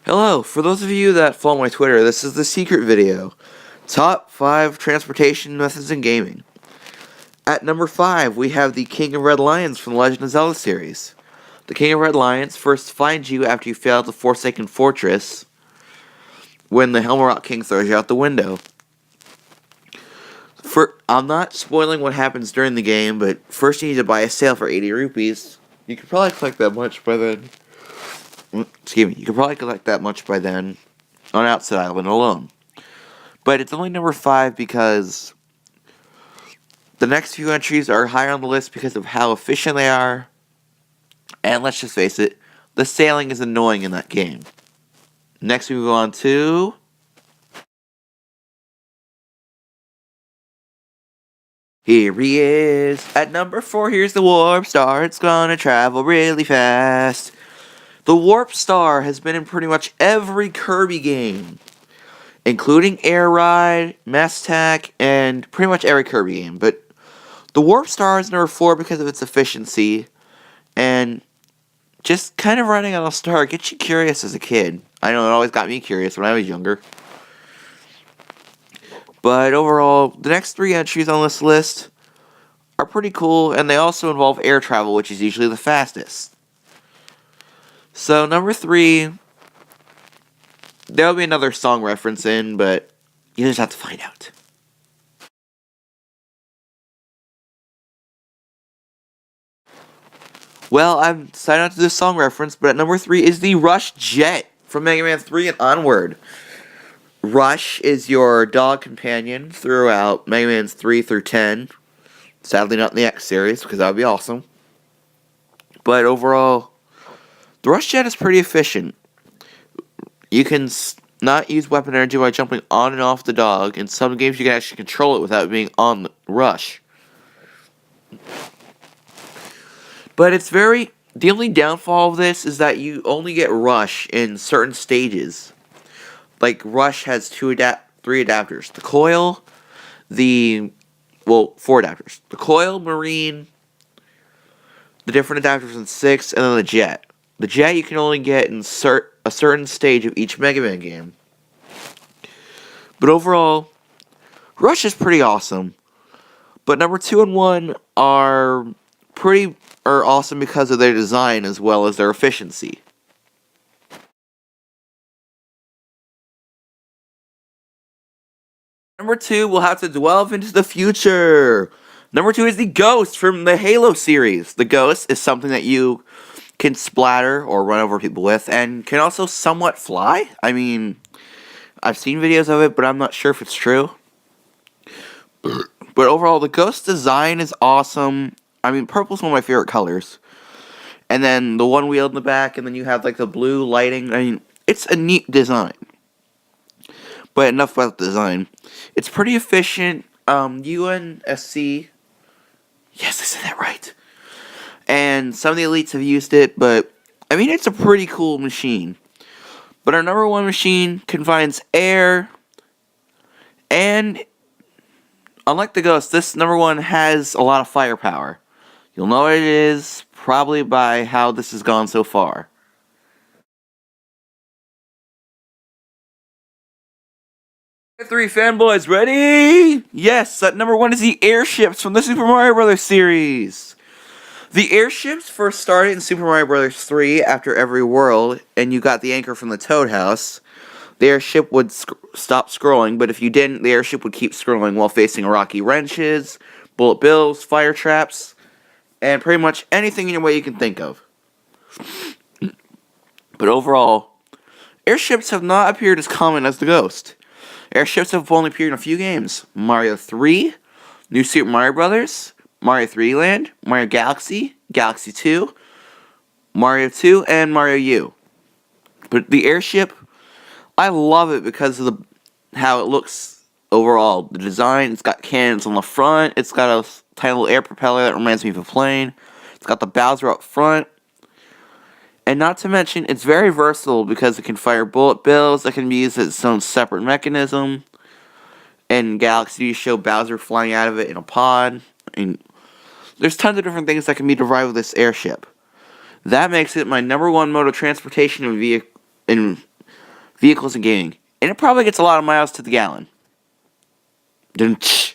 Hello, for those of you that follow my Twitter, this is the secret video. Top 5 transportation methods in gaming. At number 5, we have the King of Red Lions from the Legend of Zelda series. The King of Red Lions first finds you after you fail the Forsaken Fortress when the Helmrock King throws you out the window. I'm not spoiling what happens during the game, but first you need to buy a sail for 80 rupees. You could probably collect that much by then. Excuse me, you could probably collect that much by then on Outset Island alone. But it's only number 5 because the next few entries are higher on the list because of how efficient they are. And let's just face it, the sailing is annoying in that game. Next we move on to... Here he is. At number 4, here's the Warp Star. It's gonna travel really fast. The Warp Star has been in pretty much every Kirby game, including Air Ride, Mass Attack, and pretty much every Kirby game. But the Warp Star is number 4 because of its efficiency, and just kind of riding on a star gets you curious as a kid. I know it always got me curious when I was younger. But overall, the next 3 entries on this list are pretty cool, and they also involve air travel, which is usually the fastest. So, number 3, there'll be another song reference in, but you just have to find out. Well, I'm decided not to do this song reference, but at number 3 is the Rush Jet from Mega Man 3 and onward. Rush is your dog companion throughout Mega Man 3 through 10. Sadly not in the X series, because that would be awesome. But overall, the Rush Jet is pretty efficient. You can not use weapon energy by jumping on and off the dog. In some games you can actually control it without being on the Rush. But it's the only downfall of this is that you only get Rush in certain stages. Like, Rush has 3 adapters. The coil, 4 adapters. The coil, marine, the different adapters in 6, and then the jet. The jet you can only get in a certain stage of each Mega Man game. But overall, Rush is pretty awesome. But number 2 and 1 are awesome because of their design as well as their efficiency. Number 2, we'll have to delve into the future. Number 2 is the Ghost from the Halo series. The Ghost is something that you can splatter or run over people with, and can also somewhat fly. I mean, I've seen videos of it, but I'm not sure if it's true. But overall, the Ghost design is awesome. I mean, purple's one of my favorite colors. And then the one wheel in the back, and then you have like the blue lighting. I mean, it's a neat design. But enough about the design. It's pretty efficient. UNSC. Yes, I said that right. And some of the elites have used it, but I mean, it's a pretty cool machine. But our number 1 machine confines air, and unlike the Ghost, this number 1 has a lot of firepower. You'll know what it is probably by how this has gone so far. Three fanboys, ready? Yes, at number 1 is the Airships from the Super Mario Bros. Series. The Airships first started in Super Mario Bros. 3 after every world, and you got the anchor from the Toad House. The airship would stop scrolling, but if you didn't, the airship would keep scrolling while facing rocky wrenches, bullet bills, fire traps, and pretty much anything in your way you can think of. But overall, airships have not appeared as common as the Ghost. Airships have only appeared in a few games. Mario 3, New Super Mario Bros., Mario 3D Land, Mario Galaxy, Galaxy 2, Mario 2, and Mario U. But the airship, I love it because of how it looks overall. The design, it's got cannons on the front, it's got a tiny little air propeller that reminds me of a plane, it's got the Bowser up front, and not to mention, it's very versatile because it can fire bullet bills that can be used as its own separate mechanism. In Galaxy, you show Bowser flying out of it in a pod. And there's tons of different things that can be derived with this airship. That makes it my number 1 mode of transportation in vehicles and gaming. And it probably gets a lot of miles to the gallon. Dun-tsh.